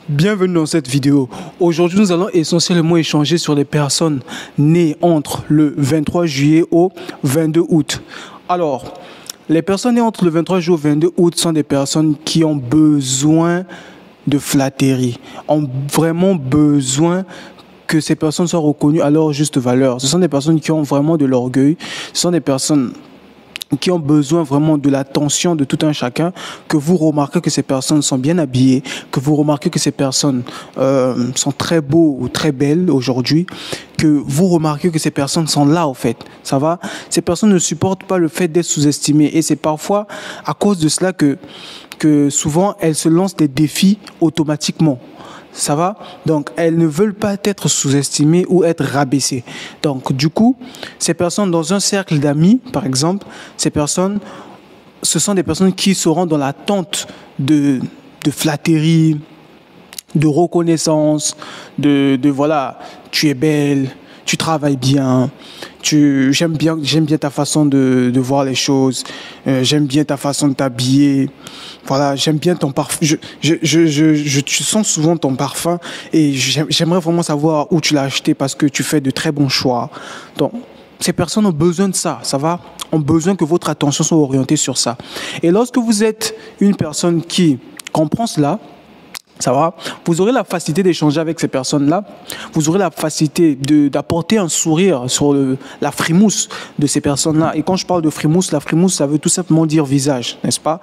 Bienvenue dans cette vidéo. Aujourd'hui, nous allons essentiellement échanger sur les personnes nées entre le 23 juillet au 22 août. Alors, les personnes nées entre le 23 juillet au 22 août sont des personnes qui ont besoin de flatterie, ont vraiment besoin que ces personnes soient reconnues à leur juste valeur. Ce sont des personnes qui ont vraiment de l'orgueil, ce sont des personnes qui ont besoin vraiment de l'attention de tout un chacun, que vous remarquez que ces personnes sont bien habillées, que vous remarquez que ces personnes sont très beaux ou très belles aujourd'hui, que vous remarquez que ces personnes sont là au fait, ça va. Ces personnes ne supportent pas le fait d'être sous-estimées et c'est parfois à cause de cela que souvent elles se lancent des défis automatiquement. Ça va? Donc, elles ne veulent pas être sous-estimées ou être rabaissées. Donc, du coup, ces personnes dans un cercle d'amis, par exemple, ces personnes, ce sont des personnes qui seront dans l'attente de flatterie, de reconnaissance, de voilà, tu es belle, tu travailles bien, j'aime bien ta façon de voir les choses, j'aime bien ta façon de t'habiller, voilà, j'aime bien ton parfum, je sens souvent ton parfum et j'aimerais vraiment savoir où tu l'as acheté parce que tu fais de très bons choix. Donc, ces personnes ont besoin de ça, ça va, ont besoin que votre attention soit orientée sur ça. Et lorsque vous êtes une personne qui comprend cela, ça va, vous aurez la facilité d'échanger avec ces personnes-là. Vous aurez la facilité d'apporter un sourire sur la frimousse de ces personnes-là. Et quand je parle de frimousse, la frimousse, ça veut tout simplement dire visage, n'est-ce pas?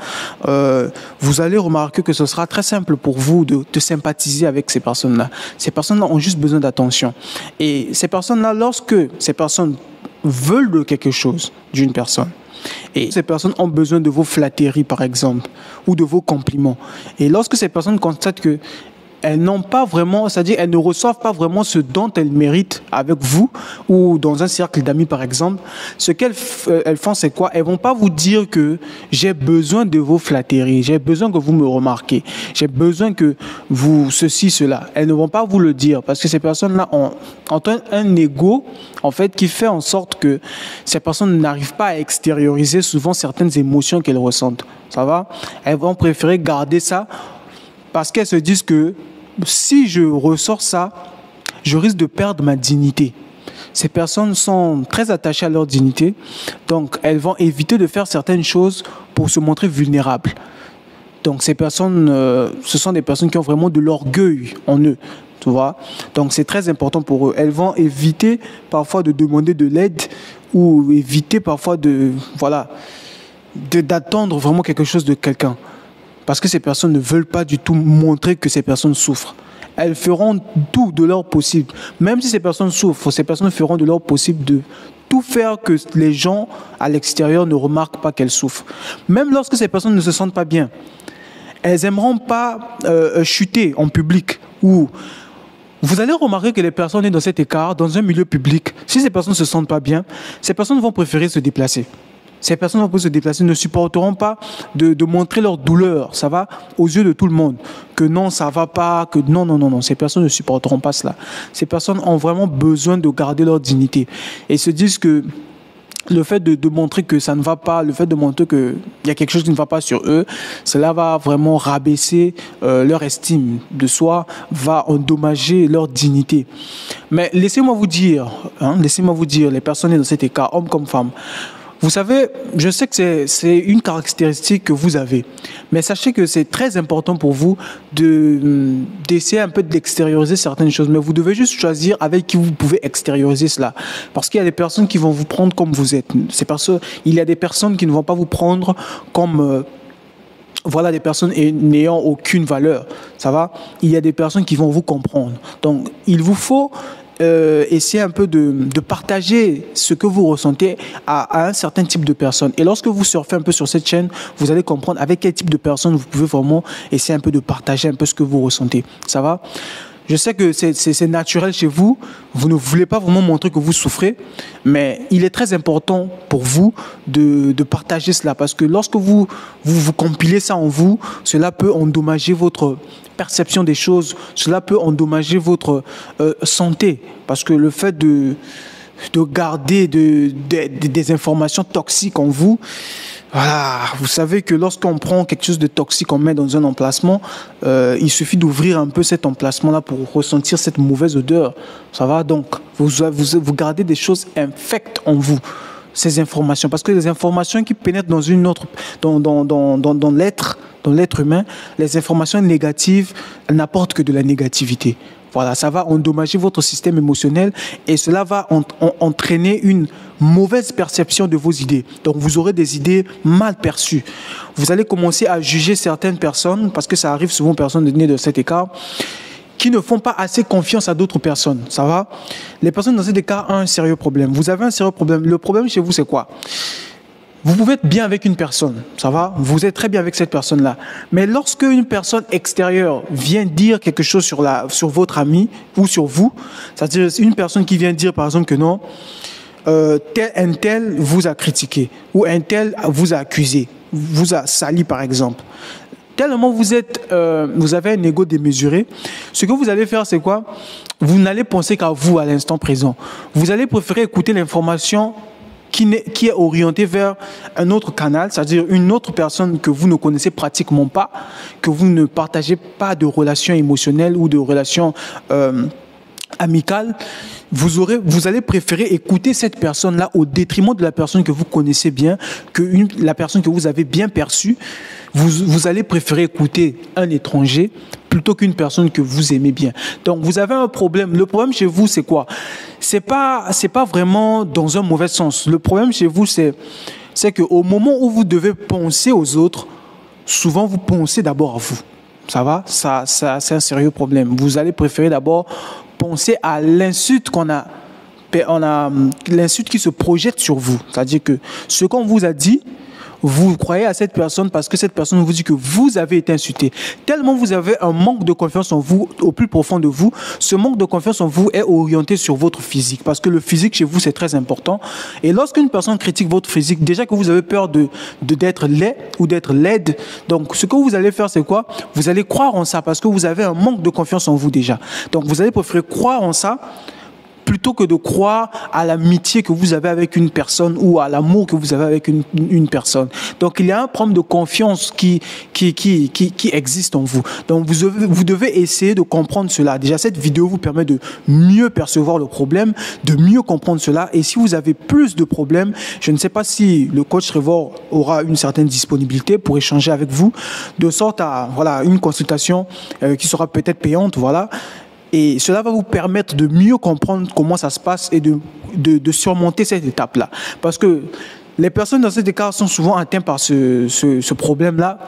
Vous allez remarquer que ce sera très simple pour vous de sympathiser avec ces personnes-là. Ces personnes-là ont juste besoin d'attention. Et ces personnes-là, lorsque ces personnes veulent de quelque chose d'une personne, et ces personnes ont besoin de vos flatteries, par exemple, ou de vos compliments. Et lorsque ces personnes constatent que elles n'ont pas vraiment, c'est-à-dire elles ne reçoivent pas vraiment ce dont elles méritent avec vous ou dans un cercle d'amis par exemple, ce qu'elles font c'est quoi? Elles vont pas vous dire que j'ai besoin de vos flatteries, j'ai besoin que vous me remarquez, j'ai besoin que vous ceci, cela. Elles ne vont pas vous le dire parce que ces personnes-là ont un ego en fait qui fait en sorte que ces personnes n'arrivent pas à extérioriser souvent certaines émotions qu'elles ressentent. Ça va? Elles vont préférer garder ça parce qu'elles se disent que si je ressors ça, je risque de perdre ma dignité. Ces personnes sont très attachées à leur dignité, donc elles vont éviter de faire certaines choses pour se montrer vulnérables. Donc ces personnes, ce sont des personnes qui ont vraiment de l'orgueil en eux, tu vois. Donc c'est très important pour eux. Elles vont éviter parfois de demander de l'aide ou éviter parfois d'attendre vraiment quelque chose de quelqu'un. Parce que ces personnes ne veulent pas du tout montrer que ces personnes souffrent. Elles feront tout de leur possible. Même si ces personnes souffrent, ces personnes feront de leur possible de tout faire que les gens à l'extérieur ne remarquent pas qu'elles souffrent. Même lorsque ces personnes ne se sentent pas bien, elles n'aimeront pas chuter en public. Ou vous allez remarquer que les personnes dans cet écart, dans un milieu public, si ces personnes ne se sentent pas bien, ces personnes vont préférer se déplacer. Ces personnes vont se déplacer, ne supporteront pas de montrer leur douleur, ça va, aux yeux de tout le monde. Que non, ça va pas, que non. Ces personnes ne supporteront pas cela. Ces personnes ont vraiment besoin de garder leur dignité. Et se disent que le fait de montrer que ça ne va pas, le fait de montrer qu'il y a quelque chose qui ne va pas sur eux, cela va vraiment rabaisser leur estime de soi, va endommager leur dignité. Mais laissez-moi vous dire, les personnes dans cet écart, hommes comme femmes, vous savez, je sais que c'est une caractéristique que vous avez, mais sachez que c'est très important pour vous d'essayer un peu d'extérioriser certaines choses, mais vous devez juste choisir avec qui vous pouvez extérioriser cela. Parce qu'il y a des personnes qui vont vous prendre comme vous êtes. Il y a des personnes qui ne vont pas vous prendre comme des personnes n'ayant aucune valeur. Ça va? Il y a des personnes qui vont vous comprendre. Donc, il vous faut essayer un peu de partager ce que vous ressentez à un certain type de personnes. Et lorsque vous surfez un peu sur cette chaîne, vous allez comprendre avec quel type de personnes vous pouvez vraiment essayer un peu de partager un peu ce que vous ressentez. Ça va? Je sais que c'est naturel chez vous. Vous ne voulez pas vraiment montrer que vous souffrez, mais il est très important pour vous de partager cela parce que lorsque vous compilez ça en vous, cela peut endommager votre perception des choses, cela peut endommager votre santé parce que le fait de garder des informations toxiques en vous, Voilà, vous savez que lorsqu'on prend quelque chose de toxique, on met dans un emplacement, il suffit d'ouvrir un peu cet emplacement-là pour ressentir cette mauvaise odeur. Ça va donc, vous gardez des choses infectes en vous, ces informations, parce que les informations qui pénètrent dans une autre, dans l'être humain, les informations négatives, elles n'apportent que de la négativité. Voilà, ça va endommager votre système émotionnel et cela va entraîner une mauvaise perception de vos idées. Donc, vous aurez des idées mal perçues. Vous allez commencer à juger certaines personnes, parce que ça arrive souvent aux personnes nées de cet écart, qui ne font pas assez confiance à d'autres personnes. Ça va? Les personnes dans cet écart ont un sérieux problème. Vous avez un sérieux problème. Le problème chez vous, c'est quoi? Vous pouvez être bien avec une personne, ça va? Vous êtes très bien avec cette personne-là. Mais lorsque une personne extérieure vient dire quelque chose sur votre ami ou sur vous, c'est-à-dire une personne qui vient dire par exemple que non, un tel vous a critiqué ou un tel vous a accusé, vous a sali par exemple. Tellement vous avez un ego démesuré, ce que vous allez faire, c'est quoi? Vous n'allez penser qu'à vous à l'instant présent. Vous allez préférer écouter l'information qui est orienté vers un autre canal, c'est-à-dire une autre personne que vous ne connaissez pratiquement pas, que vous ne partagez pas de relations émotionnelles ou de relations amicales. Vous allez préférer écouter cette personne-là au détriment de la personne que vous connaissez bien, la personne que vous avez bien perçue. Vous allez préférer écouter un étranger plutôt qu'une personne que vous aimez bien. Donc, vous avez un problème. Le problème chez vous, c'est quoi? C'est pas vraiment dans un mauvais sens. Le problème chez vous, c'est qu'au moment où vous devez penser aux autres, souvent, vous pensez d'abord à vous. Ça va? Ça, c'est un sérieux problème. Vous allez préférer d'abord penser à l'insulte l'insulte qui se projette sur vous. C'est-à-dire que ce qu'on vous a dit, vous croyez à cette personne parce que cette personne vous dit que vous avez été insulté. Tellement vous avez un manque de confiance en vous, au plus profond de vous, ce manque de confiance en vous est orienté sur votre physique. Parce que le physique chez vous, c'est très important. Et lorsqu'une personne critique votre physique, déjà que vous avez peur d'être laid ou d'être laide, donc ce que vous allez faire, c'est quoi? Vous allez croire en ça parce que vous avez un manque de confiance en vous déjà. Donc vous allez préférer croire en ça plutôt que de croire à l'amitié que vous avez avec une personne ou à l'amour que vous avez avec une personne. Donc, il y a un problème de confiance qui existe en vous. Donc, vous devez essayer de comprendre cela. Déjà, cette vidéo vous permet de mieux percevoir le problème, de mieux comprendre cela. Et si vous avez plus de problèmes, je ne sais pas si le coach Trevor aura une certaine disponibilité pour échanger avec vous, de sorte à, voilà, une consultation qui sera peut-être payante, voilà. Et cela va vous permettre de mieux comprendre comment ça se passe et de surmonter cette étape-là. Parce que les personnes dans cet écart sont souvent atteintes par ce problème-là,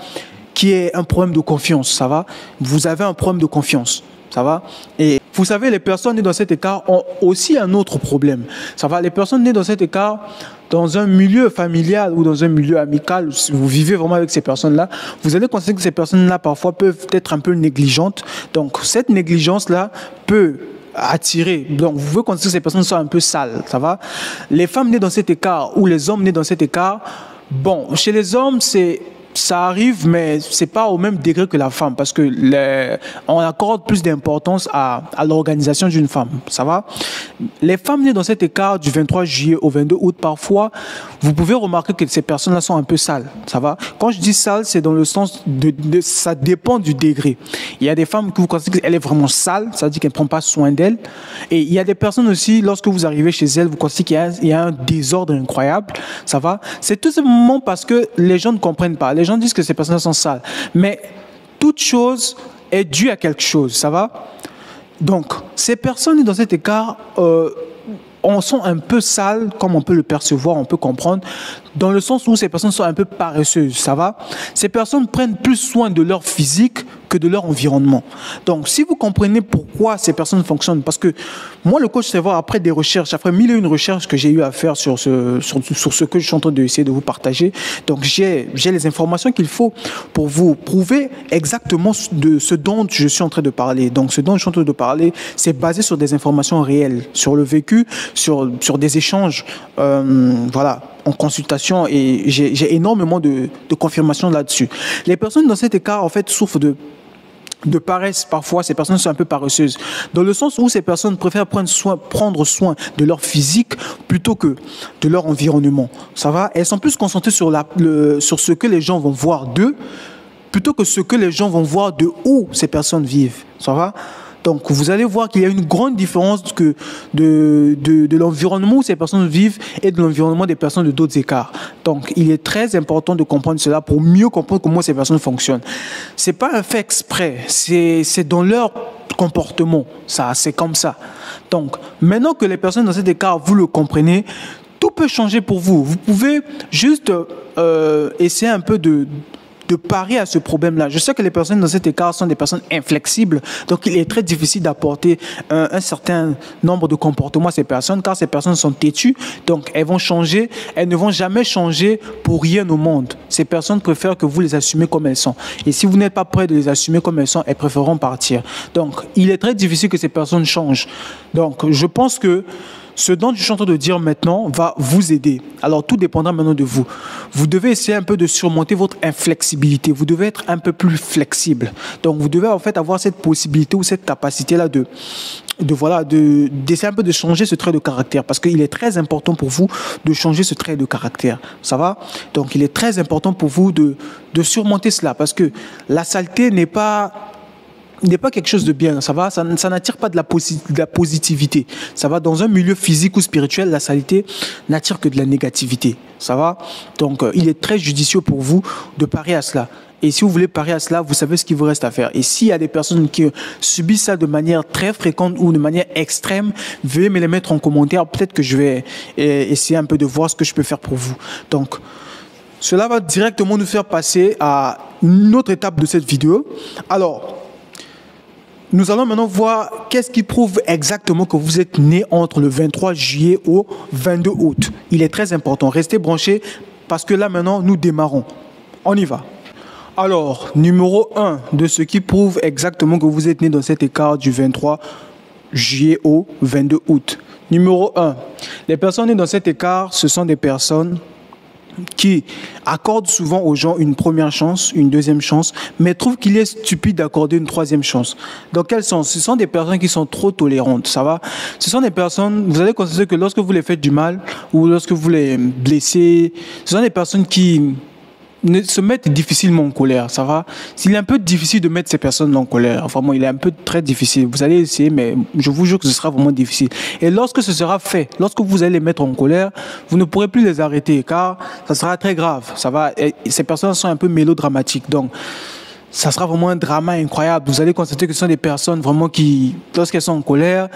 qui est un problème de confiance, ça va? Vous avez un problème de confiance, ça va? Et vous savez, les personnes nées dans cet écart ont aussi un autre problème, ça va? Les personnes nées dans cet écart, dans un milieu familial ou dans un milieu amical, si vous vivez vraiment avec ces personnes-là, vous allez constater que ces personnes-là, parfois, peuvent être un peu négligentes. Donc, cette négligence-là peut attirer. Donc, vous pouvez constater que ces personnes sont un peu sales, ça va? Les femmes nées dans cet écart ou les hommes nés dans cet écart, bon, chez les hommes, ça arrive, mais c'est pas au même degré que la femme, parce que on accorde plus d'importance à l'organisation d'une femme, ça va? Les femmes nées dans cet écart du 23 juillet au 22 août, parfois, vous pouvez remarquer que ces personnes-là sont un peu sales, ça va? Quand je dis sale, c'est dans le sens ça dépend du degré. Il y a des femmes que vous constatez qu'elle est vraiment sale, ça veut dire qu'elle ne prend pas soin d'elle. Et il y a des personnes aussi, lorsque vous arrivez chez elles, vous constatez qu'il y a un désordre incroyable, ça va? C'est tout simplement parce que les gens ne comprennent pas. Les gens disent que ces personnes sont sales. Mais toute chose est due à quelque chose, ça va? Donc, ces personnes dans cet écart sont un peu sales, comme on peut le percevoir, on peut comprendre, dans le sens où ces personnes sont un peu paresseuses, ça va? Ces personnes prennent plus soin de leur physique que de leur environnement. Donc, si vous comprenez pourquoi ces personnes fonctionnent, parce que moi, le coach Trevor, après des recherches, après 1001 recherches que j'ai eu à faire sur ce que je suis en train d'essayer de vous partager, donc j'ai les informations qu'il faut pour vous prouver exactement de ce dont je suis en train de parler. Donc, ce dont je suis en train de parler, c'est basé sur des informations réelles, sur le vécu, sur des échanges, voilà, en consultation, et j'ai énormément de confirmations là-dessus. Les personnes dans cet écart, en fait, souffrent de paresse. Parfois, ces personnes sont un peu paresseuses, dans le sens où ces personnes préfèrent prendre soin de leur physique plutôt que de leur environnement. Ça va? Elles sont plus concentrées sur ce que les gens vont voir d'eux, plutôt que ce que les gens vont voir de où ces personnes vivent. Ça va? Donc, vous allez voir qu'il y a une grande différence de l'environnement où ces personnes vivent et de l'environnement des personnes de d'autres écarts. Donc, il est très important de comprendre cela pour mieux comprendre comment ces personnes fonctionnent. C'est pas un fait exprès, c'est dans leur comportement. Ça, c'est comme ça. Donc, maintenant que les personnes dans cet écart, vous le comprenez, tout peut changer pour vous. Vous pouvez juste essayer un peu de parer à ce problème-là. Je sais que les personnes dans cet écart sont des personnes inflexibles, donc il est très difficile d'apporter un certain nombre de comportements à ces personnes, car ces personnes sont têtues, donc elles vont changer, elles ne vont jamais changer pour rien au monde. Ces personnes préfèrent que vous les assumez comme elles sont. Et si vous n'êtes pas prêt de les assumer comme elles sont, elles préféreront partir. Donc, il est très difficile que ces personnes changent. Donc, je pense que ce dont je suis en train de dire maintenant va vous aider. Alors, tout dépendra maintenant de vous. Vous devez essayer un peu de surmonter votre inflexibilité. Vous devez être un peu plus flexible. Donc, vous devez en fait avoir cette possibilité ou cette capacité-là d'essayer un peu de changer ce trait de caractère, parce qu'il est très important pour vous de changer ce trait de caractère. Ça va? Donc, il est très important pour vous de surmonter cela, parce que la saleté n'est pas quelque chose de bien, ça va, ça n'attire pas de la positivité. Ça va, dans un milieu physique ou spirituel, la saleté n'attire que de la négativité. Ça va? Donc, il est très judicieux pour vous de parer à cela. Et si vous voulez parer à cela, vous savez ce qu'il vous reste à faire. Et s'il y a des personnes qui subissent ça de manière très fréquente ou de manière extrême, veuillez me les mettre en commentaire. Peut-être que je vais essayer un peu de voir ce que je peux faire pour vous. Donc, cela va directement nous faire passer à une autre étape de cette vidéo. Alors, nous allons maintenant voir qu'est-ce qui prouve exactement que vous êtes né entre le 23 juillet au 22 août. Il est très important. Restez branchés parce que là maintenant, nous démarrons. On y va. Alors, numéro 1 de ce qui prouve exactement que vous êtes né dans cet écart du 23 juillet au 22 août. Numéro 1. Les personnes nées dans cet écart, ce sont des personnes qui accordent souvent aux gens une première chance, une deuxième chance, mais trouvent qu'il est stupide d'accorder une troisième chance. Dans quel sens? Ce sont des personnes qui sont trop tolérantes, ça va? Ce sont des personnes, vous allez constater que lorsque vous les faites du mal ou lorsque vous les blessez, ce sont des personnes qui se mettent difficilement en colère, ça va? S'il est un peu difficile de mettre ces personnes en colère, vraiment, il est un peu très difficile. Vous allez essayer, mais je vous jure que ce sera vraiment difficile. Et lorsque ce sera fait, lorsque vous allez les mettre en colère, vous ne pourrez plus les arrêter, car ça sera très grave, ça va? Et ces personnes sont un peu mélodramatiques, donc ça sera vraiment un drama incroyable. Vous allez constater que ce sont des personnes vraiment qui, lorsqu'elles sont en colère,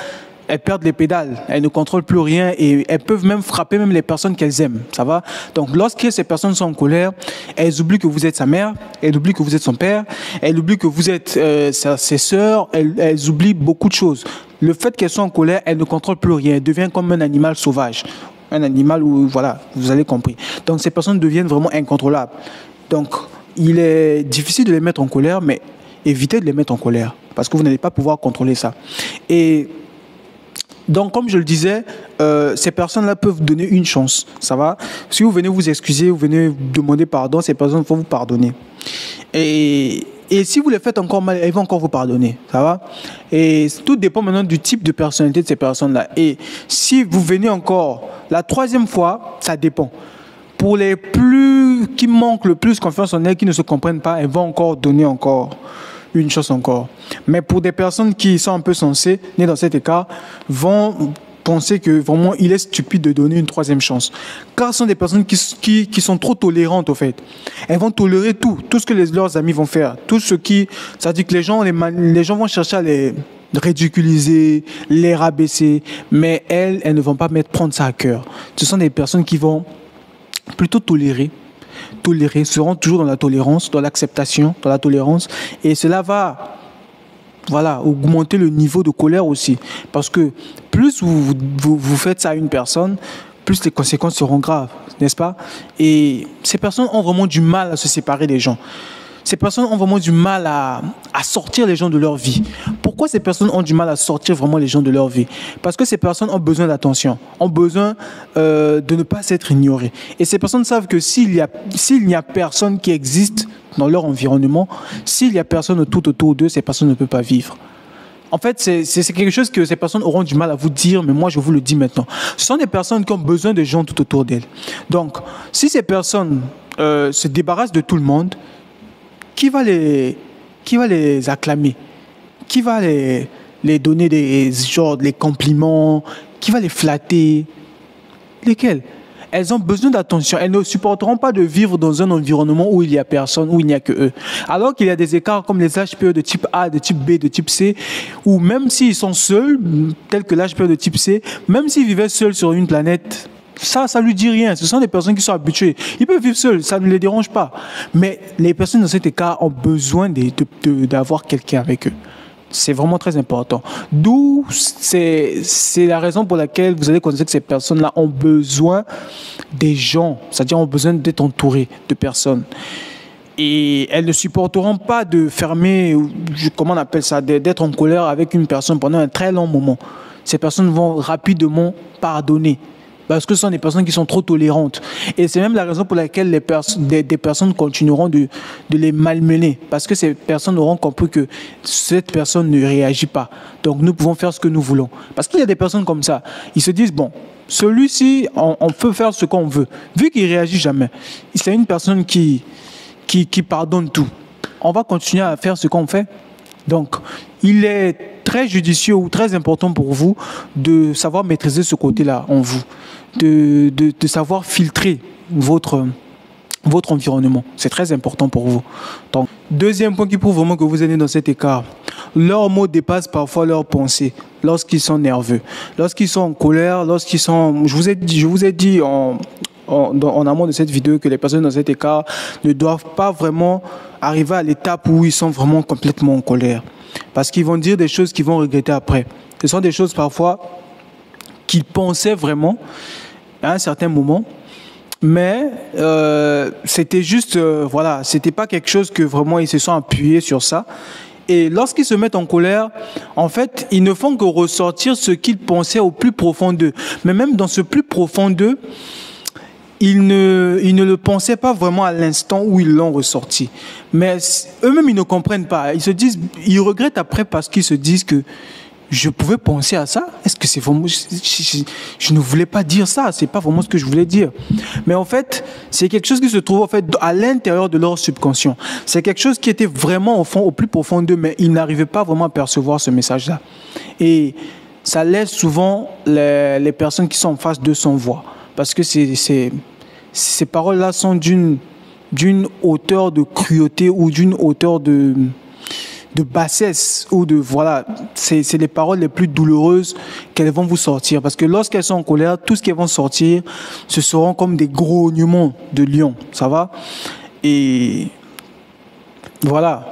elles perdent les pédales, elles ne contrôlent plus rien et elles peuvent même frapper même les personnes qu'elles aiment, ça va? Donc lorsque ces personnes sont en colère, elles oublient que vous êtes sa mère, elles oublient que vous êtes son père, elles oublient que vous êtes ses sœurs, elles oublient beaucoup de choses. Le fait qu'elles soient en colère, elles ne contrôlent plus rien, elles deviennent comme un animal sauvage, un animal où, voilà, vous avez compris. Donc ces personnes deviennent vraiment incontrôlables. Donc il est difficile de les mettre en colère, mais évitez de les mettre en colère, parce que vous n'allez pas pouvoir contrôler ça. Et donc, comme je le disais, ces personnes-là peuvent vous donner une chance, ça va? Si vous venez vous excuser, vous venez demander pardon, ces personnes vont vous pardonner. Et si vous les faites encore mal, elles vont encore vous pardonner, ça va? Et tout dépend maintenant du type de personnalité de ces personnes-là. Et si vous venez encore la troisième fois, ça dépend. Pour les qui manquent le plus confiance en elles, qui ne se comprennent pas, elles vont encore donner une chance encore. Mais pour des personnes qui sont un peu sensées, nées dans cet écart, vont penser que vraiment il est stupide de donner une troisième chance. Car ce sont des personnes qui sont trop tolérantes au fait. Elles vont tolérer tout ce que leurs amis vont faire, tout ce qui, ça dit que les gens vont chercher à les ridiculiser, les rabaisser, mais elles ne vont pas prendre ça à cœur. Ce sont des personnes qui vont plutôt tolérer, seront toujours dans la tolérance, dans l'acceptation, dans la tolérance. Et cela va, voilà, augmenter le niveau de colère aussi. Parce que plus vous faites ça à une personne, plus les conséquences seront graves, n'est-ce pas? Et ces personnes ont vraiment du mal à se séparer des gens. Ces personnes ont vraiment du mal à sortir les gens de leur vie. Pourquoi? Pourquoi ces personnes ont du mal à sortir vraiment les gens de leur vie? Parce que ces personnes ont besoin d'attention, ont besoin de ne pas s'être ignorées. Et ces personnes savent que s'il n'y a personne qui existe dans leur environnement, s'il n'y a personne autour d'eux, ces personnes ne peuvent pas vivre. En fait, c'est quelque chose que ces personnes auront du mal à vous dire, mais moi, je vous le dis maintenant. Ce sont des personnes qui ont besoin de gens tout autour d'elles. Donc, si ces personnes se débarrassent de tout le monde, qui va les acclamer? Qui va les donner des compliments? Qui va les flatter? Lesquels? Elles ont besoin d'attention. Elles ne supporteront pas de vivre dans un environnement où il n'y a personne, où il n'y a que eux. Alors qu'il y a des écarts comme les HPE de type A, de type B, de type C, où même s'ils sont seuls, tels que l'HPE de type C, même s'ils vivaient seuls sur une planète, ça lui dit rien. Ce sont des personnes qui sont habituées. Ils peuvent vivre seuls, ça ne les dérange pas. Mais les personnes dans cet écart ont besoin d'avoir quelqu'un avec eux. C'est vraiment très important. D'où, c'est la raison pour laquelle vous allez constater que ces personnes-là ont besoin des gens, c'est-à-dire ont besoin d'être entourées de personnes. Et elles ne supporteront pas de fermer, comment on appelle ça, d'être en colère avec une personne pendant un très long moment. Ces personnes vont rapidement pardonner. Parce que ce sont des personnes qui sont trop tolérantes. Et c'est même la raison pour laquelle des personnes continueront de les malmener. Parce que ces personnes auront compris que cette personne ne réagit pas. Donc nous pouvons faire ce que nous voulons. Parce qu'il y a des personnes comme ça. Ils se disent, bon, celui-ci, on peut faire ce qu'on veut. Vu qu'il ne réagit jamais, c'est une personne qui pardonne tout. On va continuer à faire ce qu'on fait. Donc, il est très judicieux ou très important pour vous de savoir maîtriser ce côté-là en vous, de savoir filtrer votre environnement. C'est très important pour vous. Donc, deuxième point qui prouve vraiment que vous êtes dans cet écart. Leurs mots dépassent parfois leurs pensées lorsqu'ils sont nerveux, lorsqu'ils sont en colère, lorsqu'ils sont... Je vous ai dit en amont de cette vidéo que les personnes dans cet écart ne doivent pas vraiment arriver à l'étape où ils sont vraiment complètement en colère. Parce qu'ils vont dire des choses qu'ils vont regretter après. Ce sont des choses parfois qu'ils pensaient vraiment à un certain moment, mais c'était juste, voilà, c'était pas quelque chose que vraiment ils se sont appuyés sur ça. Et lorsqu'ils se mettent en colère, en fait, ils ne font que ressortir ce qu'ils pensaient au plus profond d'eux. Mais même dans ce plus profond d'eux, ils ne le pensaient pas vraiment à l'instant où ils l'ont ressorti. Mais eux-mêmes, ils ne comprennent pas. Ils se disent, ils regrettent après parce qu'ils se disent que je pouvais penser à ça. Est-ce que c'est vraiment... Je ne voulais pas dire ça. C'est pas vraiment ce que je voulais dire. Mais en fait, c'est quelque chose qui se trouve en fait à l'intérieur de leur subconscient. C'est quelque chose qui était vraiment au fond, au plus profond d'eux, mais ils n'arrivaient pas vraiment à percevoir ce message-là. Et ça laisse souvent les personnes qui sont en face d'eux sans voix. Parce que ces paroles-là sont d'une hauteur de cruauté ou d'une hauteur de bassesse ou de... Voilà, c'est les paroles les plus douloureuses qu'elles vont vous sortir. Parce que lorsqu'elles sont en colère, tout ce qu'elles vont sortir, ce seront comme des grognements de lion. Ça va? Et voilà.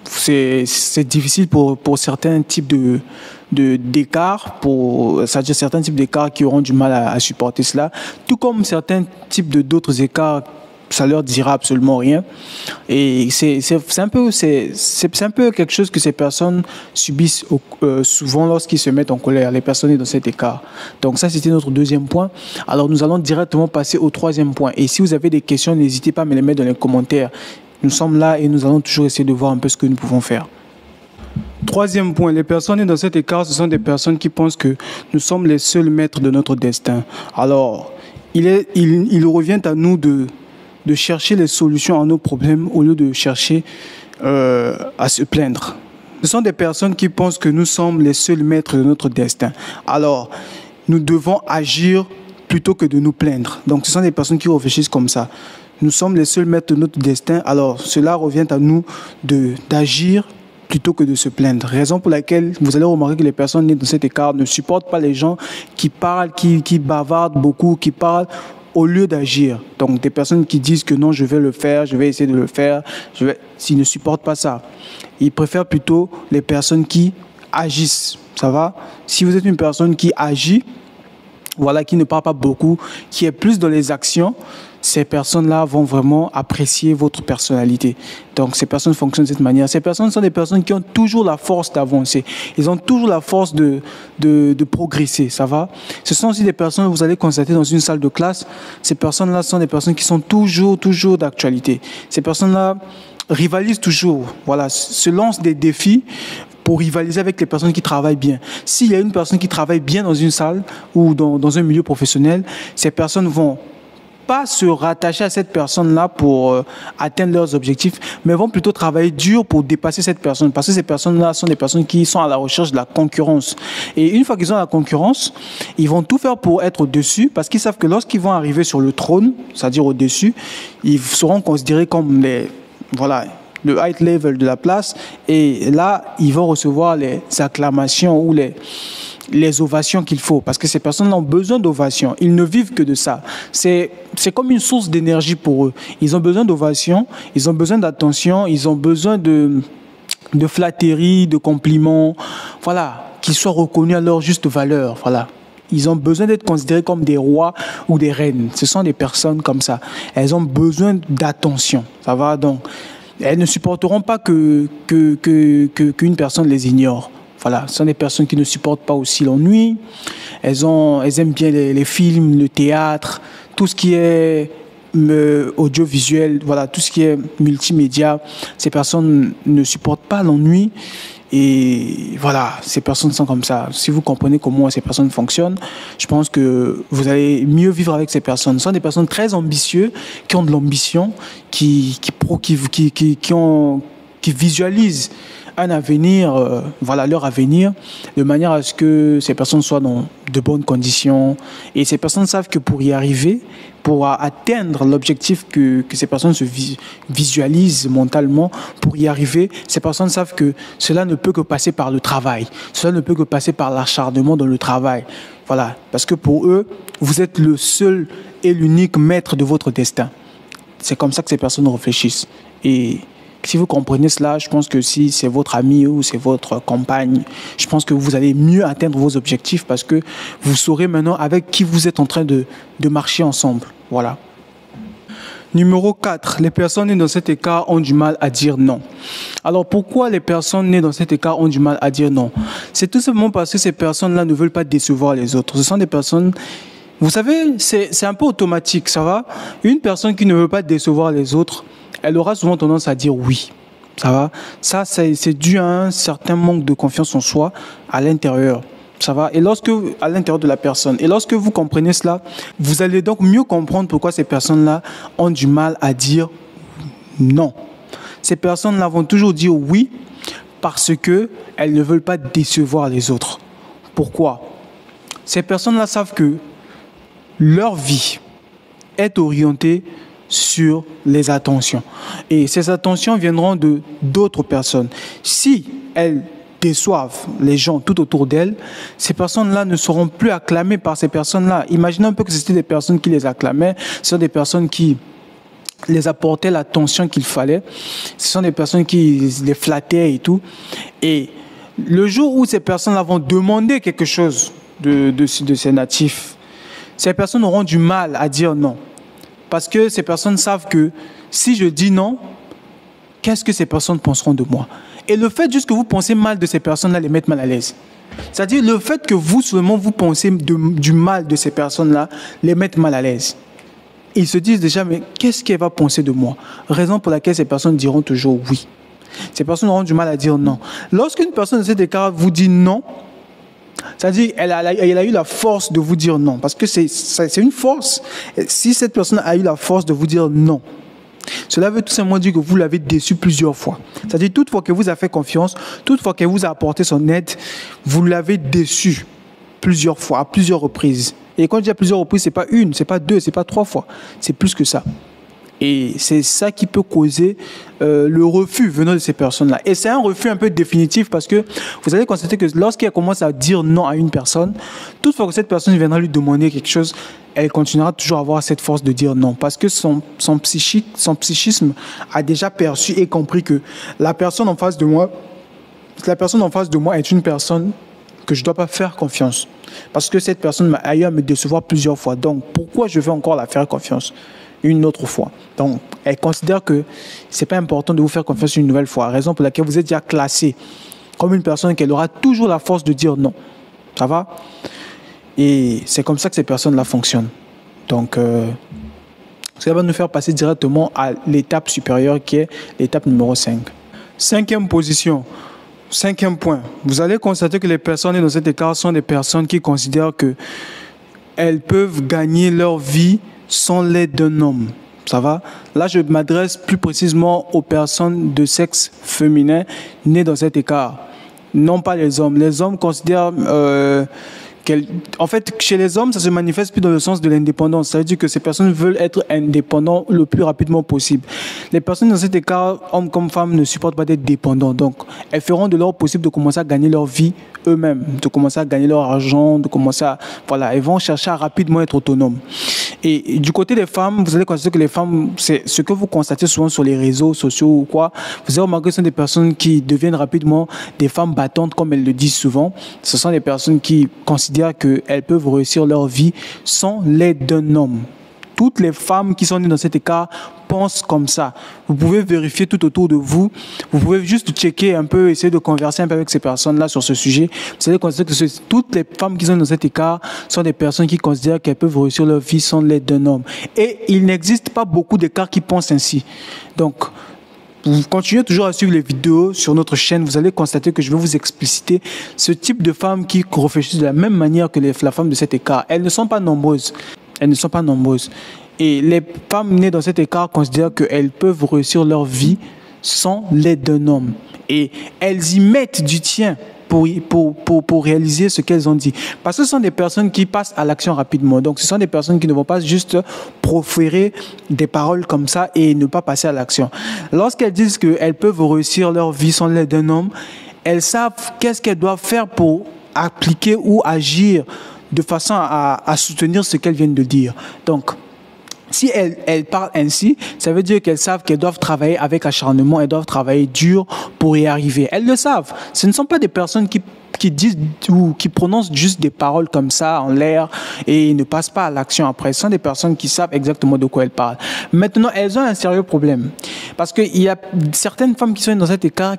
C'est difficile pour certains types d'écarts, c'est-à-dire certains types d'écarts qui auront du mal à supporter cela, tout comme certains types d'autres écarts, ça leur dira absolument rien. Et c'est un peu quelque chose que ces personnes subissent souvent lorsqu'ils se mettent en colère, les personnes dans cet écart. Donc ça, c'était notre deuxième point. Alors nous allons directement passer au troisième point. Et si vous avez des questions, n'hésitez pas à me les mettre dans les commentaires. Nous sommes là et nous allons toujours essayer de voir un peu ce que nous pouvons faire. Troisième point, les personnes dans cet écart, ce sont des personnes qui pensent que nous sommes les seuls maîtres de notre destin. Alors, il revient à nous de chercher les solutions à nos problèmes au lieu de chercher à se plaindre. Ce sont des personnes qui pensent que nous sommes les seuls maîtres de notre destin. Alors, nous devons agir plutôt que de nous plaindre. Donc, ce sont des personnes qui réfléchissent comme ça. Nous sommes les seuls maîtres de notre destin, alors cela revient à nous d'agir plutôt que de se plaindre. Raison pour laquelle vous allez remarquer que les personnes nées dans cet écart ne supportent pas les gens qui parlent, qui bavardent beaucoup, qui parlent au lieu d'agir. Donc des personnes qui disent que non, je vais le faire, je vais essayer de le faire, s'ils ne supportent pas ça. Ils préfèrent plutôt les personnes qui agissent. Ça va? Si vous êtes une personne qui agit, voilà, qui ne parle pas beaucoup, qui est plus dans les actions, ces personnes-là vont vraiment apprécier votre personnalité. Donc, ces personnes fonctionnent de cette manière. Ces personnes sont des personnes qui ont toujours la force d'avancer. Ils ont toujours la force de progresser, ça va? Ce sont aussi des personnes, vous allez constater dans une salle de classe, ces personnes-là sont des personnes qui sont toujours d'actualité. Ces personnes-là rivalisent toujours, voilà, se lancent des défis pour rivaliser avec les personnes qui travaillent bien. S'il y a une personne qui travaille bien dans une salle ou dans un milieu professionnel, ces personnes vont pas se rattacher à cette personne-là pour atteindre leurs objectifs, mais vont plutôt travailler dur pour dépasser cette personne, parce que ces personnes-là sont des personnes qui sont à la recherche de la concurrence. Et une fois qu'ils ont la concurrence, ils vont tout faire pour être au-dessus, parce qu'ils savent que lorsqu'ils vont arriver sur le trône, c'est-à-dire au-dessus, ils seront considérés comme le high level de la place, et là, ils vont recevoir les acclamations ou les ovations qu'il faut, parce que ces personnes ont besoin d'ovations. Ils ne vivent que de ça. C'est comme une source d'énergie pour eux. Ils ont besoin d'ovations, ils ont besoin d'attention, ils ont besoin de flatterie, de compliments, voilà, qu'ils soient reconnus à leur juste valeur, voilà. Ils ont besoin d'être considérés comme des rois ou des reines. Ce sont des personnes comme ça. Elles ont besoin d'attention, ça va donc. Elles ne supporteront pas qu'une personne les ignore. Voilà, ce sont des personnes qui ne supportent pas aussi l'ennui. Elles aiment bien les films, le théâtre, tout ce qui est audiovisuel, voilà, tout ce qui est multimédia. Ces personnes ne supportent pas l'ennui. Et voilà, ces personnes sont comme ça. Si vous comprenez comment ces personnes fonctionnent, je pense que vous allez mieux vivre avec ces personnes. Ce sont des personnes très ambitieuses, qui ont de l'ambition, qui visualisent un avenir, leur avenir, de manière à ce que ces personnes soient dans de bonnes conditions. Et ces personnes savent que pour y arriver, pour atteindre l'objectif que ces personnes se visualisent mentalement, pour y arriver, ces personnes savent que cela ne peut que passer par le travail. Cela ne peut que passer par l'acharnement dans le travail. Voilà, parce que pour eux, vous êtes le seul et l'unique maître de votre destin. C'est comme ça que ces personnes réfléchissent. Et si vous comprenez cela, je pense que si c'est votre ami ou c'est votre compagne, je pense que vous allez mieux atteindre vos objectifs parce que vous saurez maintenant avec qui vous êtes en train de marcher ensemble. Voilà. Numéro 4, les personnes nées dans cet écart ont du mal à dire non. Alors pourquoi les personnes nées dans cet écart ont du mal à dire non? C'est tout simplement parce que ces personnes-là ne veulent pas décevoir les autres. Ce sont des personnes... Vous savez, c'est un peu automatique, ça va? Une personne qui ne veut pas décevoir les autres, elle aura souvent tendance à dire oui. Ça va? Ça, c'est dû à un certain manque de confiance en soi à l'intérieur. Ça va? Et à l'intérieur de la personne. Et lorsque vous comprenez cela, vous allez donc mieux comprendre pourquoi ces personnes-là ont du mal à dire non. Ces personnes-là vont toujours dire oui parce qu'elles ne veulent pas décevoir les autres. Pourquoi? Ces personnes-là savent que leur vie est orientée sur les attentions. Et ces attentions viendront d'autres personnes. Si elles déçoivent les gens tout autour d'elles, ces personnes-là ne seront plus acclamées par ces personnes-là. Imaginez un peu que c'était des personnes qui les acclamaient, ce sont des personnes qui les apportaient l'attention qu'il fallait, ce sont des personnes qui les flattaient et tout. Et le jour où ces personnes-là vont demander quelque chose de ces natifs, ces personnes auront du mal à dire non. Parce que ces personnes savent que si je dis non, qu'est-ce que ces personnes penseront de moi? Et le fait juste que vous pensez mal de ces personnes-là les met mal à l'aise. C'est-à-dire le fait que vous seulement vous pensez du mal de ces personnes-là les met mal à l'aise. Ils se disent déjà, mais qu'est-ce qu'elle va penser de moi? Raison pour laquelle ces personnes diront toujours oui. Ces personnes auront du mal à dire non. Lorsqu'une personne de cet écart vous dit non, c'est-à-dire elle a eu la force de vous dire non. Parce que c'est une force. Si cette personne a eu la force de vous dire non, cela veut tout simplement dire que vous l'avez déçu plusieurs fois. C'est-à-dire toute fois qu'elle vous a fait confiance, toute fois qu'elle vous a apporté son aide, vous l'avez déçu plusieurs fois, à plusieurs reprises. Et quand je dis à plusieurs reprises, ce n'est pas une, ce n'est pas deux, ce n'est pas trois fois. C'est plus que ça. Et c'est ça qui peut causer le refus venant de ces personnes-là. Et c'est un refus un peu définitif parce que vous allez constater que lorsqu'elle commence à dire non à une personne, toutefois que cette personne viendra lui demander quelque chose, elle continuera toujours à avoir cette force de dire non. Parce que son psychisme a déjà perçu et compris que la personne en face de moi est une personne que je ne dois pas faire confiance. Parce que cette personne a eu à me décevoir plusieurs fois. Donc, pourquoi je vais encore la faire confiance? une autre fois. Donc, elle considère que ce n'est pas important de vous faire confiance une nouvelle fois, raison pour laquelle vous êtes déjà classé comme une personne qu'elle aura toujours la force de dire non. Ça va? Et c'est comme ça que ces personnes-là fonctionnent. Donc, ça va nous faire passer directement à l'étape supérieure qui est l'étape numéro 5. Cinquième position, cinquième point. Vous allez constater que les personnes dans cet écart sont des personnes qui considèrent qu'elles peuvent gagner leur vie sans l'aide d'un homme. Ça va? Là, je m'adresse plus précisément aux personnes de sexe féminin nées dans cet écart. Non pas les hommes. Les hommes considèrent en fait, chez les hommes, ça se manifeste plus dans le sens de l'indépendance. Ça veut dire que ces personnes veulent être indépendants le plus rapidement possible. Les personnes dans cet écart, hommes comme femmes, ne supportent pas d'être dépendants. Donc, elles feront de leur possible de commencer à gagner leur vie eux-mêmes, de commencer à gagner leur argent, de commencer à... Voilà, elles vont chercher à rapidement être autonomes. Et du côté des femmes, vous allez constater que les femmes, c'est ce que vous constatez souvent sur les réseaux sociaux ou quoi, vous avez remarqué que ce sont des personnes qui deviennent rapidement des femmes battantes, comme elles le disent souvent. Ce sont des personnes qui considèrent qu'elles peuvent réussir leur vie sans l'aide d'un homme. Toutes les femmes qui sont nées dans cet écart pensent comme ça. Vous pouvez vérifier tout autour de vous. Vous pouvez juste checker un peu, essayer de converser un peu avec ces personnes-là sur ce sujet. Vous allez constater que toutes les femmes qui sont dans cet écart sont des personnes qui considèrent qu'elles peuvent réussir leur vie sans l'aide d'un homme. Et il n'existe pas beaucoup d'écarts qui pensent ainsi. Donc, vous continuez toujours à suivre les vidéos sur notre chaîne, vous allez constater que je vais vous expliciter ce type de femmes qui réfléchissent de la même manière que la femme de cet écart. Elles ne sont pas nombreuses. Elles ne sont pas nombreuses. Et les femmes nées dans cet écart considèrent qu'elles peuvent réussir leur vie sans l'aide d'un homme. Et elles y mettent du tien pour réaliser ce qu'elles ont dit. Parce que ce sont des personnes qui passent à l'action rapidement. Donc, ce sont des personnes qui ne vont pas juste proférer des paroles comme ça et ne pas passer à l'action. Lorsqu'elles disent qu'elles peuvent réussir leur vie sans l'aide d'un homme, elles savent qu'est-ce qu'elles doivent faire pour appliquer ou agir de façon à soutenir ce qu'elles viennent de dire. Donc, si elles parlent ainsi, ça veut dire qu'elles savent qu'elles doivent travailler avec acharnement, elles doivent travailler dur pour y arriver. Elles le savent. Ce ne sont pas des personnes qui disent ou qui prononcent juste des paroles comme ça en l'air et ne passent pas à l'action après. Ce sont des personnes qui savent exactement de quoi elles parlent. Maintenant, elles ont un sérieux problème. Parce qu'il y a certaines femmes qui sont dans cet écart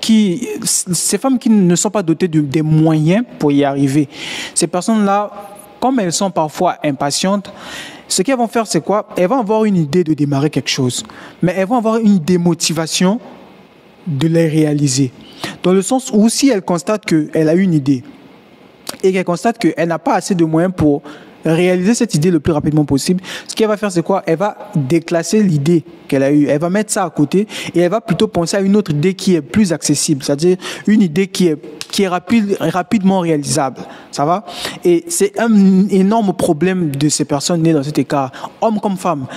ces femmes qui ne sont pas dotées des moyens pour y arriver. Ces personnes-là, comme elles sont parfois impatientes, ce qu'elles vont faire, c'est quoi? Elles vont avoir une idée de démarrer quelque chose, mais elles vont avoir une démotivation de les réaliser. Dans le sens où si elle constate qu'elle a une idée et qu'elle constate qu'elle n'a pas assez de moyens pour réaliser cette idée le plus rapidement possible, ce qu'elle va faire, c'est quoi? Elle va déclasser l'idée qu'elle a eue. Elle va mettre ça à côté et elle va plutôt penser à une autre idée qui est plus accessible, c'est-à-dire une idée qui est rapidement réalisable. Ça va? Et c'est un énorme problème de ces personnes nées dans cet écart, hommes comme femmes.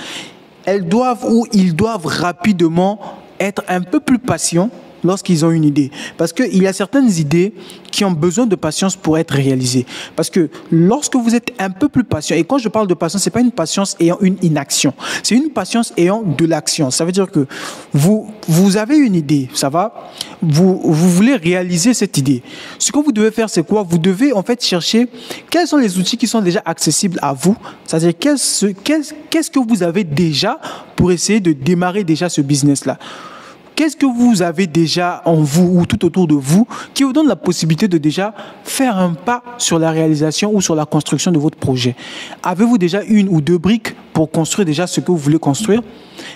Elles doivent ou ils doivent rapidement être un peu plus patients lorsqu'ils ont une idée. Parce qu'il y a certaines idées qui ont besoin de patience pour être réalisées. Parce que lorsque vous êtes un peu plus patient, et quand je parle de patience, ce n'est pas une patience ayant une inaction, c'est une patience ayant de l'action. Ça veut dire que vous avez une idée, ça va? Vous voulez réaliser cette idée. Ce que vous devez faire, c'est quoi? Vous devez en fait chercher quels sont les outils qui sont déjà accessibles à vous. C'est-à-dire qu'est-ce que vous avez déjà pour essayer de démarrer déjà ce business-là. Qu'est-ce que vous avez déjà en vous ou tout autour de vous qui vous donne la possibilité de déjà faire un pas sur la réalisation ou sur la construction de votre projet? Avez-vous déjà une ou deux briques pour construire déjà ce que vous voulez construire?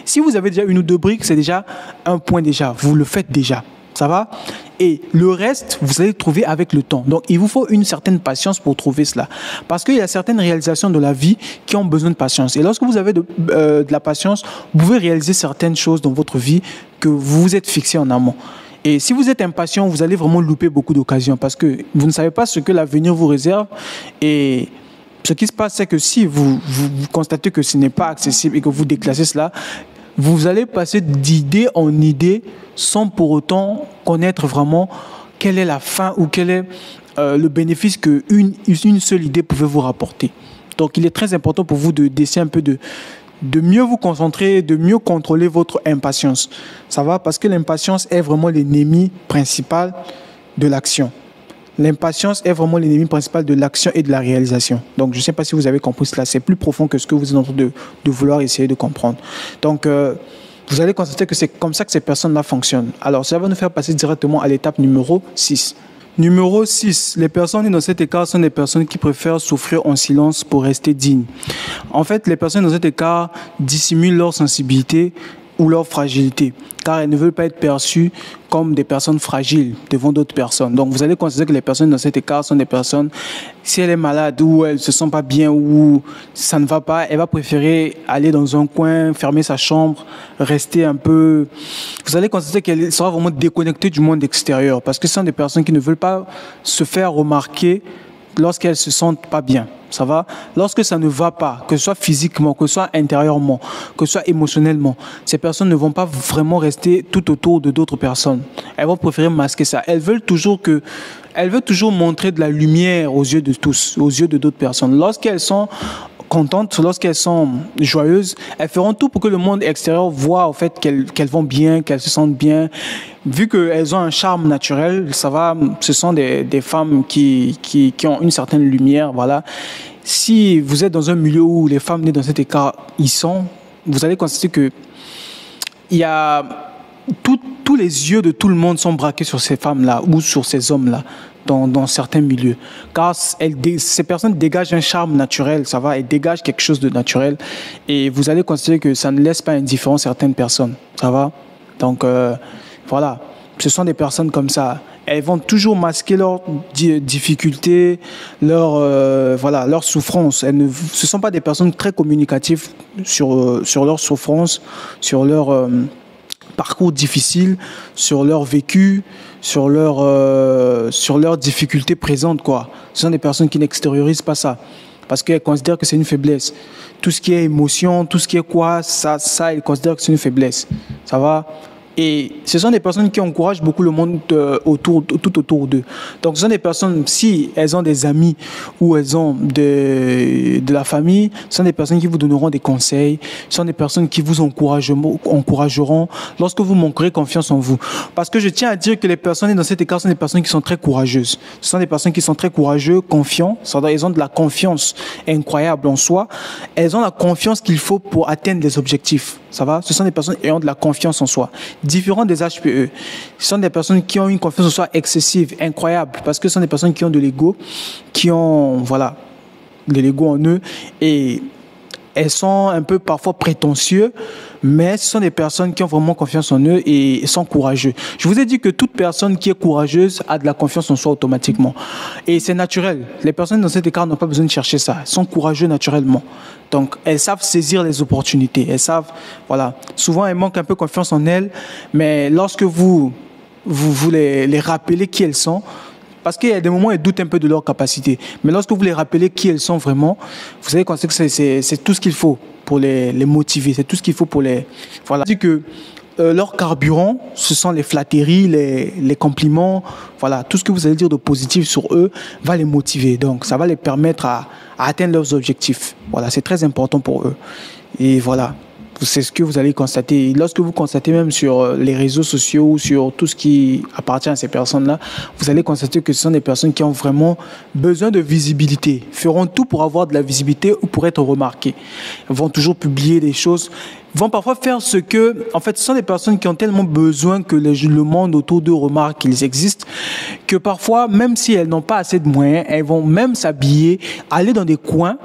Si vous avez déjà une ou deux briques, c'est déjà un point déjà. Vous le faites déjà. Ça va? Et le reste, vous allez le trouver avec le temps. Donc, il vous faut une certaine patience pour trouver cela. Parce qu'il y a certaines réalisations de la vie qui ont besoin de patience. Et lorsque vous avez de la patience, vous pouvez réaliser certaines choses dans votre vie que vous vous êtes fixé en amont. Et si vous êtes impatient, vous allez vraiment louper beaucoup d'occasions parce que vous ne savez pas ce que l'avenir vous réserve. Et ce qui se passe, c'est que si vous constatez que ce n'est pas accessible et que vous déclassez cela, vous allez passer d'idée en idée sans pour autant connaître vraiment quelle est la fin ou quel est le bénéfice qu'une seule idée pouvait vous rapporter. Donc, il est très important pour vous d'essayer un peu de mieux vous concentrer, de mieux contrôler votre impatience. Ça va? Parce que l'impatience est vraiment l'ennemi principal de l'action. L'impatience est vraiment l'ennemi principal de l'action et de la réalisation. Donc, je ne sais pas si vous avez compris cela. C'est plus profond que ce que vous êtes en train de vouloir essayer de comprendre. Donc, vous allez constater que c'est comme ça que ces personnes-là fonctionnent. Alors, ça va nous faire passer directement à l'étape numéro 6. Numéro 6, les personnes dans cet écart sont des personnes qui préfèrent souffrir en silence pour rester dignes. En fait, les personnes dans cet écart dissimulent leur sensibilité ou leur fragilité, car elles ne veulent pas être perçues comme des personnes fragiles devant d'autres personnes. Donc, vous allez considérer que les personnes dans cet écart sont des personnes, si elle est malade ou elle ne se sent pas bien ou ça ne va pas, elle va préférer aller dans un coin, fermer sa chambre, rester un peu... Vous allez considérer qu'elle sera vraiment déconnectée du monde extérieur, parce que ce sont des personnes qui ne veulent pas se faire remarquer lorsqu'elles se sentent pas bien. Ça va? Lorsque ça ne va pas, que ce soit physiquement, que ce soit intérieurement, que ce soit émotionnellement, ces personnes ne vont pas vraiment rester tout autour de d'autres personnes. Elles vont préférer masquer ça. Elles veulent toujours montrer de la lumière aux yeux de tous, aux yeux de d'autres personnes. Lorsqu'elles sont contentes, lorsqu'elles sont joyeuses, elles feront tout pour que le monde extérieur voit au fait qu'elles vont bien, qu'elles se sentent bien. Vu qu'elles ont un charme naturel, ça va, ce sont des femmes qui ont une certaine lumière, voilà. Si vous êtes dans un milieu où les femmes nées dans cet écart y sont, vous allez constater que il y a tous les yeux de tout le monde sont braqués sur ces femmes-là ou sur ces hommes-là. Dans certains milieux. Car ces personnes dégagent un charme naturel, ça va, elles dégagent quelque chose de naturel. Et vous allez considérer que ça ne laisse pas indifférent certaines personnes, ça va. Donc, voilà, ce sont des personnes comme ça. Elles vont toujours masquer leurs difficultés, leurs souffrances. Ce ne sont pas des personnes très communicatives sur leurs souffrances, sur leur parcours difficile, sur leur vécu, sur leurs difficultés présentes, quoi. Ce sont des personnes qui n'extériorisent pas ça parce qu'elles considèrent que c'est une faiblesse. Tout ce qui est émotion, tout ce qui est quoi, ça elles considèrent que c'est une faiblesse. Ça va? Et ce sont des personnes qui encouragent beaucoup le monde tout autour d'eux. Donc, ce sont des personnes, si elles ont des amis ou elles ont de la famille, ce sont des personnes qui vous donneront des conseils, ce sont des personnes qui vous encourageront lorsque vous manquerez confiance en vous. Parce que je tiens à dire que les personnes dans cet écart sont des personnes qui sont très courageuses. Ce sont des personnes qui sont très courageuses, confiants, elles ont de la confiance incroyable en soi. Elles ont la confiance qu'il faut pour atteindre les objectifs. Ça va? Ce sont des personnes qui ont de la confiance en soi. Différents des HPE. Ce sont des personnes qui ont une confiance en soi excessive, incroyable, parce que ce sont des personnes qui ont de l'ego, qui ont, voilà, de l'ego en eux, et elles sont un peu parfois prétentieux, mais ce sont des personnes qui ont vraiment confiance en eux et sont courageux. Je vous ai dit que toute personne qui est courageuse a de la confiance en soi automatiquement. Et c'est naturel. Les personnes dans cet écart n'ont pas besoin de chercher ça. Elles sont courageuses naturellement. Donc, elles savent saisir les opportunités. Elles savent, voilà. Souvent, elles manquent un peu confiance en elles, mais lorsque vous les rappelez qui elles sont, parce qu'il y a des moments où elles doutent un peu de leur capacité. Mais lorsque vous les rappelez qui elles sont vraiment, vous savez que c'est tout ce qu'il faut pour les motiver. C'est tout ce qu'il faut pour les... Voilà. Je dis que leur carburant, ce sont les flatteries, les compliments. Voilà. Tout ce que vous allez dire de positif sur eux va les motiver. Donc, ça va les permettre à atteindre leurs objectifs. Voilà. C'est très important pour eux. Et voilà. C'est ce que vous allez constater. Lorsque vous constatez même sur les réseaux sociaux ou sur tout ce qui appartient à ces personnes-là, vous allez constater que ce sont des personnes qui ont vraiment besoin de visibilité, feront tout pour avoir de la visibilité ou pour être remarquées. Elles vont toujours publier des choses, vont parfois faire ce que... En fait, ce sont des personnes qui ont tellement besoin que le monde autour d'eux remarque qu'ils existent, que parfois, même si elles n'ont pas assez de moyens, elles vont même s'habiller, aller dans des coins,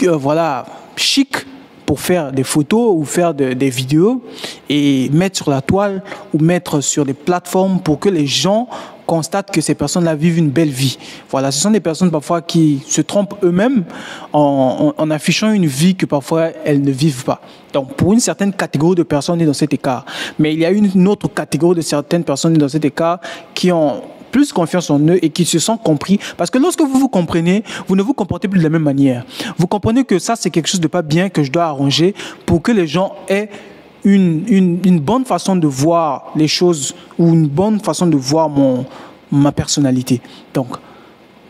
voilà, chics, pour faire des photos ou faire des vidéos et mettre sur la toile ou mettre sur des plateformes pour que les gens constatent que ces personnes-là vivent une belle vie. Voilà, ce sont des personnes parfois qui se trompent eux-mêmes en affichant une vie que parfois elles ne vivent pas. Donc, pour une certaine catégorie de personnes dans cet écart. Mais il y a une autre catégorie de certaines personnes dans cet écart qui ont plus confiance en eux et qui se sentent compris. Parce que lorsque vous vous comprenez, vous ne vous comportez plus de la même manière. Vous comprenez que ça, c'est quelque chose de pas bien que je dois arranger pour que les gens aient une bonne façon de voir les choses ou une bonne façon de voir ma personnalité. Donc,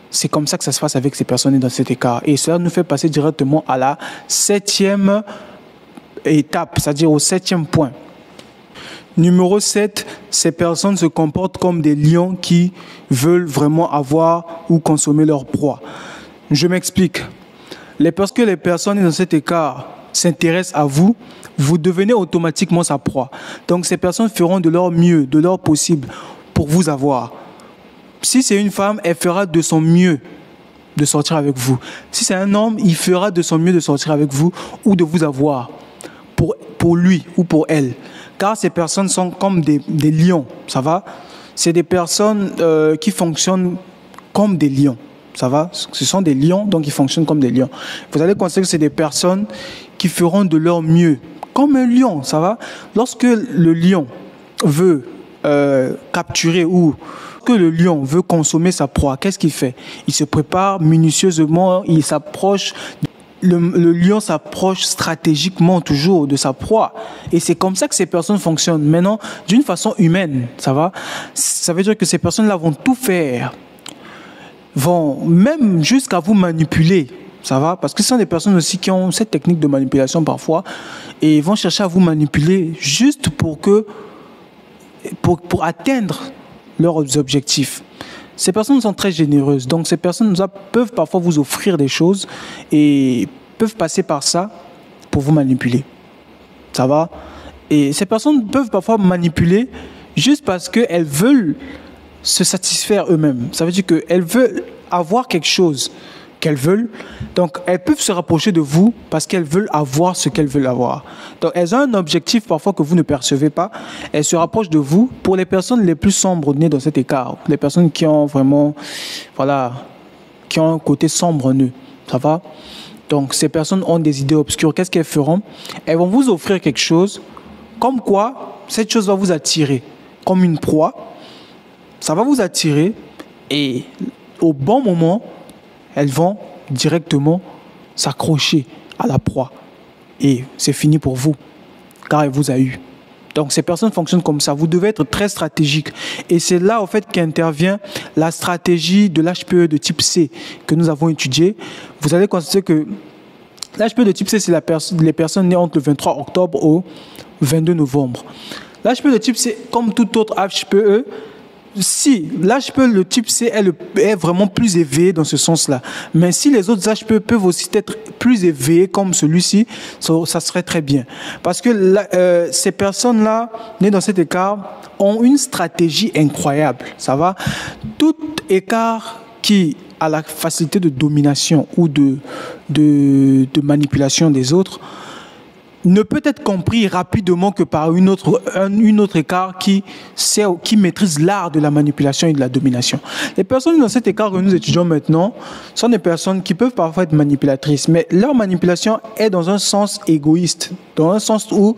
c'est comme ça que ça se passe avec ces personnes dans cet écart. Et cela nous fait passer directement à la 7e étape, c'est-à-dire au 7e point. Numéro 7, ces personnes se comportent comme des lions qui veulent vraiment avoir ou consommer leur proie. Je m'explique. Parce que les personnes dans cet écart s'intéressent à vous, vous devenez automatiquement sa proie. Donc ces personnes feront de leur mieux, de leur possible pour vous avoir. Si c'est une femme, elle fera de son mieux de sortir avec vous. Si c'est un homme, il fera de son mieux de sortir avec vous ou de vous avoir pour lui ou pour elle. Car ces personnes sont comme des lions, ça va? C'est des personnes qui fonctionnent comme des lions, ça va? Ce sont des lions, donc ils fonctionnent comme des lions. Vous allez constater que c'est des personnes qui feront de leur mieux, comme un lion, ça va? Lorsque le lion veut capturer ou que le lion veut consommer sa proie, qu'est-ce qu'il fait? Il se prépare minutieusement, il s'approche. Le lion s'approche stratégiquement toujours de sa proie. Et c'est comme ça que ces personnes fonctionnent. Maintenant, d'une façon humaine, ça va? Ça veut dire que ces personnes-là vont tout faire. Vont même jusqu'à vous manipuler. Ça va? Parce que ce sont des personnes aussi qui ont cette technique de manipulation parfois. Et vont chercher à vous manipuler juste pour atteindre leurs objectifs. Ces personnes sont très généreuses, donc ces personnes peuvent parfois vous offrir des choses et peuvent passer par ça pour vous manipuler. Ça va? Et ces personnes peuvent parfois manipuler juste parce qu'elles veulent se satisfaire eux-mêmes. Ça veut dire qu'elles veulent avoir quelque chose qu'elles veulent. Donc, elles peuvent se rapprocher de vous parce qu'elles veulent avoir ce qu'elles veulent avoir. Donc, elles ont un objectif parfois que vous ne percevez pas. Elles se rapprochent de vous. Pour les personnes les plus sombres nées dans cet écart, les personnes qui ont vraiment, qui ont un côté sombre en eux, ça va? Donc, ces personnes ont des idées obscures. Qu'est-ce qu'elles feront? Elles vont vous offrir quelque chose, comme quoi cette chose va vous attirer, comme une proie. Ça va vous attirer et au bon moment, elles vont directement s'accrocher à la proie. Et c'est fini pour vous, car elle vous a eu. Donc ces personnes fonctionnent comme ça. Vous devez être très stratégique. Et c'est là, en fait, qu'intervient la stratégie de l'HPE de type C que nous avons étudiée. Vous allez constater que l'HPE de type C, c'est les personnes nées entre le 23 octobre au 22 novembre. L'HPE de type C, comme tout autre HPE, si l'HPE, le type C est vraiment plus éveillé dans ce sens-là. Mais si les autres HPE peuvent aussi être plus éveillés comme celui-ci, ça serait très bien. Parce que ces personnes-là, nées dans cet écart, ont une stratégie incroyable. Ça va? Tout écart qui a la facilité de domination ou de manipulation des autres ne peut être compris rapidement que par une autre écart qui maîtrise l'art de la manipulation et de la domination. Les personnes dans cet écart que nous étudions maintenant sont des personnes qui peuvent parfois être manipulatrices, mais leur manipulation est dans un sens égoïste, dans un sens où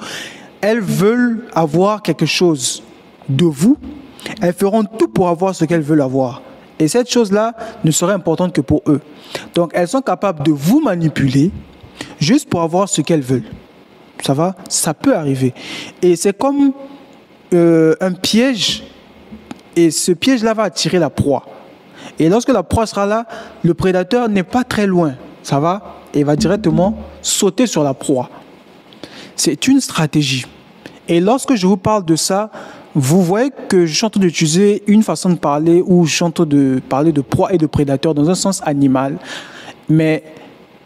elles veulent avoir quelque chose de vous, elles feront tout pour avoir ce qu'elles veulent avoir. Et cette chose-là ne serait importante que pour eux. Donc elles sont capables de vous manipuler juste pour avoir ce qu'elles veulent. Ça va? Ça peut arriver. Et c'est comme un piège. Et ce piège-là va attirer la proie. Et lorsque la proie sera là, le prédateur n'est pas très loin. Ça va? Et va directement sauter sur la proie. C'est une stratégie. Et lorsque je vous parle de ça, vous voyez que je suis en train d'utiliser une façon de parler où je suis en train de parler de proie et de prédateur dans un sens animal. Mais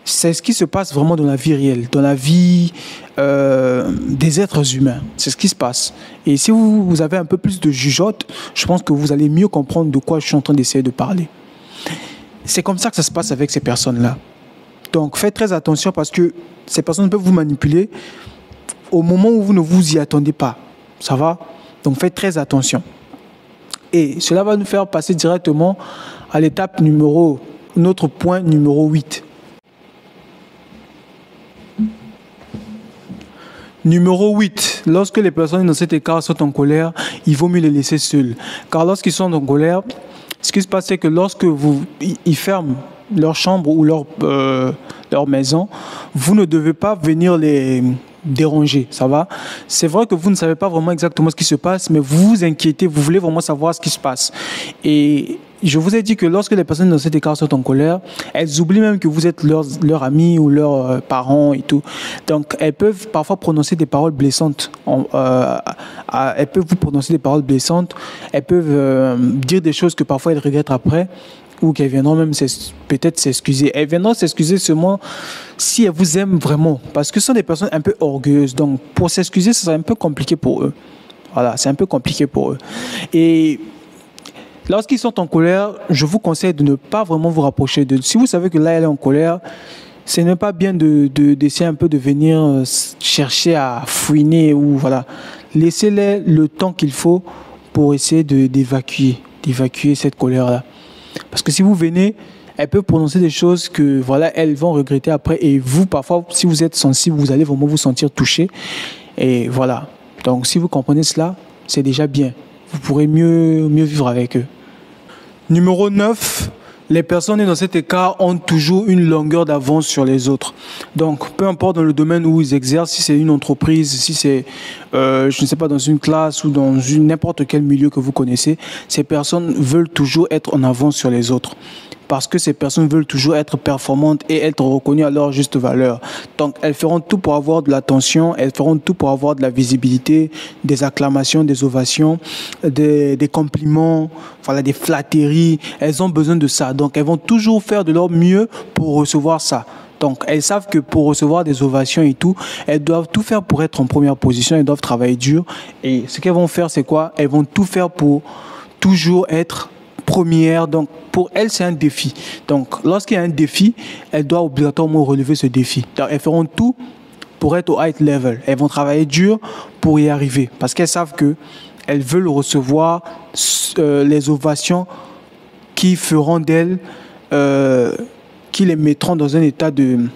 c'est ce qui se passe vraiment dans la vie réelle, dans la vie des êtres humains. C'est ce qui se passe. Et si vous avez un peu plus de jugeote, je pense que vous allez mieux comprendre de quoi je suis en train d'essayer de parler. C'est comme ça que ça se passe avec ces personnes-là. Donc faites très attention parce que ces personnes peuvent vous manipuler au moment où vous ne vous y attendez pas. Ça va? Donc faites très attention. Et cela va nous faire passer directement à notre point numéro 8. Numéro 8, lorsque les personnes dans cet écart sont en colère, il vaut mieux les laisser seuls. Car lorsqu'ils sont en colère, ce qui se passe, c'est que lorsque ils ferment leur chambre ou leur maison, vous ne devez pas venir les déranger, ça va? C'est vrai que vous ne savez pas vraiment exactement ce qui se passe, mais vous vous inquiétez, vous voulez vraiment savoir ce qui se passe. Et je vous ai dit que lorsque les personnes dans cet écart sont en colère, elles oublient même que vous êtes leur ami ou leurs parents et tout. Donc, elles peuvent parfois prononcer des paroles blessantes. Elles peuvent vous prononcer des paroles blessantes. Elles peuvent dire des choses que parfois elles regrettent après, ou qu'elles viendront même peut-être s'excuser. Elles viendront s'excuser seulement si elles vous aiment vraiment. Parce que ce sont des personnes un peu orgueilleuses. Donc, pour s'excuser, ça sera un peu compliqué pour eux. Voilà, c'est un peu compliqué pour eux. Et lorsqu'ils sont en colère, je vous conseille de ne pas vraiment vous rapprocher d'eux. Si vous savez que là, elle est en colère, ce n'est pas bien d'essayer un peu de venir chercher à fouiner ou voilà. Laissez-les le temps qu'il faut pour essayer d'évacuer cette colère-là. Parce que si vous venez, elles peuvent prononcer des choses que voilà, elles vont regretter après. Et vous, parfois, si vous êtes sensible, vous allez vraiment vous sentir touché. Et voilà. Donc, si vous comprenez cela, c'est déjà bien. Vous pourrez mieux vivre avec eux. Numéro 9. Les personnes dans cet écart ont toujours une longueur d'avance sur les autres. Donc, peu importe dans le domaine où ils exercent, si c'est une entreprise, si c'est, je ne sais pas, dans une classe ou dans n'importe quel milieu que vous connaissez, ces personnes veulent toujours être en avance sur les autres. Parce que ces personnes veulent toujours être performantes et être reconnues à leur juste valeur. Donc, elles feront tout pour avoir de l'attention, elles feront tout pour avoir de la visibilité, des acclamations, des ovations, des compliments, voilà, des flatteries. Elles ont besoin de ça. Donc, elles vont toujours faire de leur mieux pour recevoir ça. Donc, elles savent que pour recevoir des ovations et tout, elles doivent tout faire pour être en première position, elles doivent travailler dur. Et ce qu'elles vont faire, c'est quoi? Elles vont tout faire pour toujours être première. Donc, pour elles, c'est un défi. Donc, lorsqu'il y a un défi, elles doivent obligatoirement relever ce défi. Donc, elles feront tout pour être au high level. Elles vont travailler dur pour y arriver parce qu'elles savent que elles veulent recevoir les ovations qui feront d'elles, qui les mettront dans un état de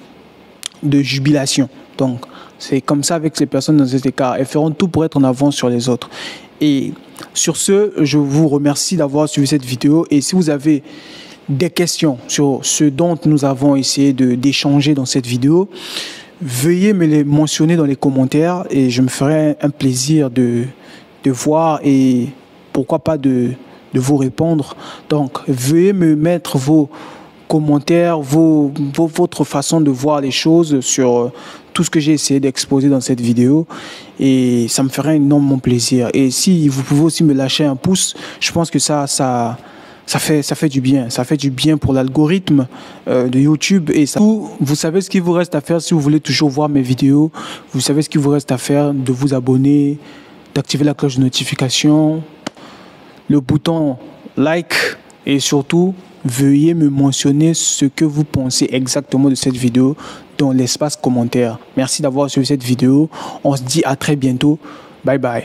jubilation. Donc, c'est comme ça avec ces personnes dans cet écart. Elles feront tout pour être en avance sur les autres. Et sur ce, je vous remercie d'avoir suivi cette vidéo. Et si vous avez des questions sur ce dont nous avons essayé d'échanger dans cette vidéo, veuillez me les mentionner dans les commentaires et je me ferai un plaisir de voir et pourquoi pas de vous répondre. Donc, veuillez me mettre vos commentaires, votre façon de voir les choses sur tout ce que j'ai essayé d'exposer dans cette vidéo et ça me ferait énormément plaisir. Et si vous pouvez aussi me lâcher un pouce, je pense que ça fait du bien. Ça fait du bien pour l'algorithme de YouTube. Et ça, vous savez ce qu'il vous reste à faire si vous voulez toujours voir mes vidéos. Vous savez ce qu'il vous reste à faire, de vous abonner, d'activer la cloche de notification, le bouton like et surtout, veuillez me mentionner ce que vous pensez exactement de cette vidéo dans l'espace commentaire. Merci d'avoir suivi cette vidéo. On se dit à très bientôt. Bye bye.